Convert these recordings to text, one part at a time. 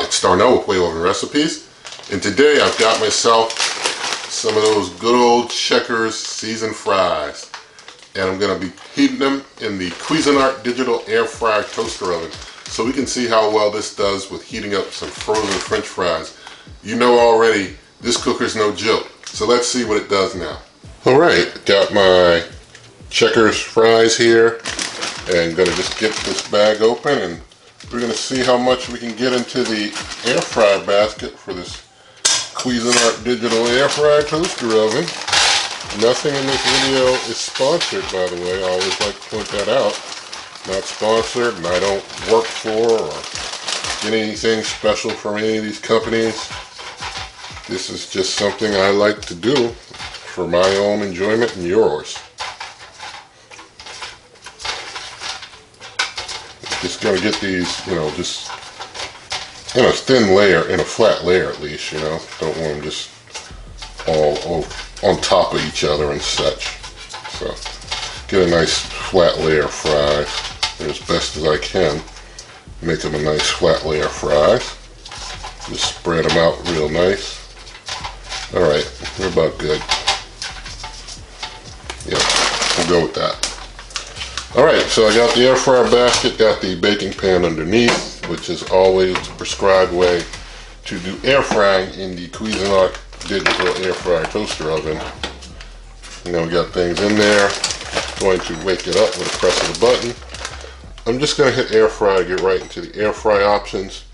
It's starting out with Wave Oven Recipes, and today I've got myself some of those good old Checkers seasoned fries, and I'm going to be heating them in the Cuisinart digital air fryer toaster oven so we can see how well this does with heating up some frozen French fries. You know already this cooker's no joke, so let's see what it does now. Alright, got my Checkers fries here, and gonna just get this bag open, and we're gonna see how much we can get into the air fryer basket for this Cuisinart digital air fryer toaster oven. Nothing in this video is sponsored, by the way. I always like to point that out. Not sponsored, and I don't work for or get anything special from any of these companies. This is just something I like to do for my own enjoyment and yours. Just gonna get these, just in a thin layer, in a flat layer at least, Don't want them just all on top of each other and such. So, get a nice flat layer of fries as best as I can. Make them a nice flat layer of fries. Just spread them out real nice. Alright, we're about good. Yep, we'll go with that. Alright, so I got the air fryer basket, got the baking pan underneath, which is always the prescribed way to do air frying in the Cuisinart digital air fryer toaster oven. We got things in there. Going to wake it up with a press of the button. I'm just going to hit air fry to get right into the air fry options.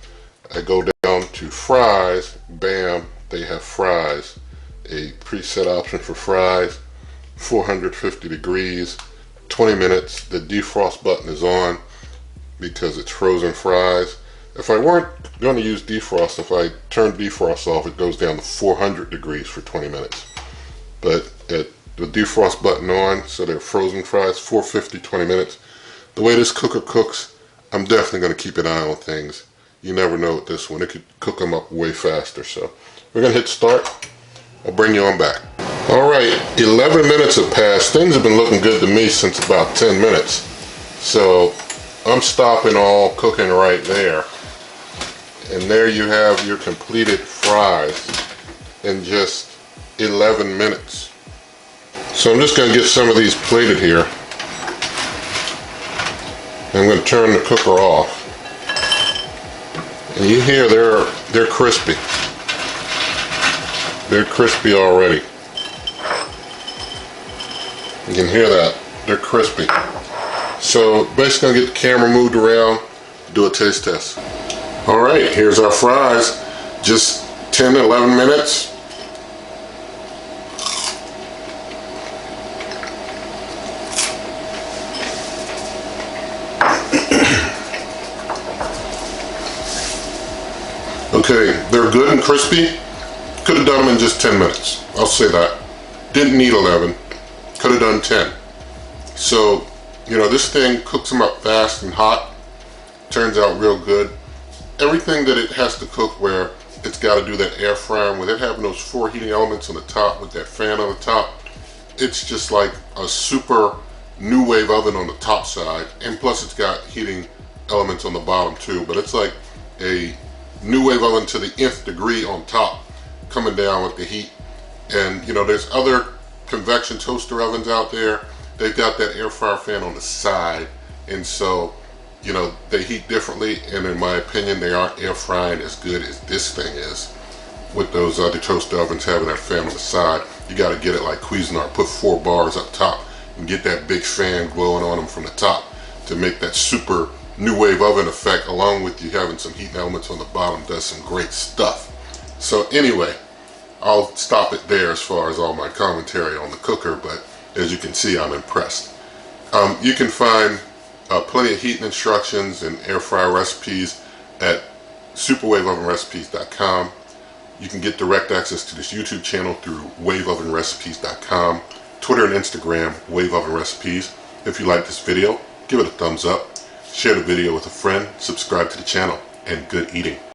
I go down to fries, bam, they have fries. A preset option for fries, 450 degrees. 20 minutes. The defrost button is on because it's frozen fries. If I weren't going to use defrost, if I turn defrost off, it goes down to 400 degrees for 20 minutes. But the defrost button on, so they're frozen fries, 450, 20 minutes. The way this cooker cooks, I'm definitely going to keep an eye on things. You never know with this one. It could cook them up way faster. So we're going to hit start. I'll bring you on back. Alright, 11 minutes have passed. Things have been looking good to me since about 10 minutes. So I'm stopping all cooking right there. And there you have your completed fries in just 11 minutes. So I'm just going to get some of these plated here. I'm going to turn the cooker off. And you hear they're crispy. They're crispy already. You can hear that. They're crispy. So basically gonna get the camera moved around, do a taste test. Alright, here's our fries. Just 10 to 11 minutes. Okay, they're good and crispy. Could have done them in just 10 minutes. I'll say that. Didn't need 11. Could have done 10. So, this thing cooks them up fast and hot. Turns out real good. Everything that it has to cook where it's got to do that air frying, with it having those 4 heating elements on the top with that fan on the top, it's just like a super Nuwave oven on the top side, and plus it's got heating elements on the bottom too, but it's like a Nuwave oven to the nth degree on top, coming down with the heat. And there's other convection toaster ovens out there. They've got that air fryer fan on the side, and so they heat differently, and in my opinion they aren't air frying as good as this thing is. With those other toaster ovens having that fan on the side, you got to get it like Cuisinart, put 4 bars up top and get that big fan glowing on them from the top to make that super Nuwave oven effect, along with you having some heat elements on the bottom. Does some great stuff. So anyway, I'll stop it there as far as all my commentary on the cooker, but as you can see, I'm impressed. You can find plenty of heating instructions and air fryer recipes at superwaveovenrecipes.com. You can get direct access to this YouTube channel through waveovenrecipes.com, Twitter and Instagram, Wave Oven Recipes. If you like this video, give it a thumbs up, share the video with a friend, subscribe to the channel, and good eating.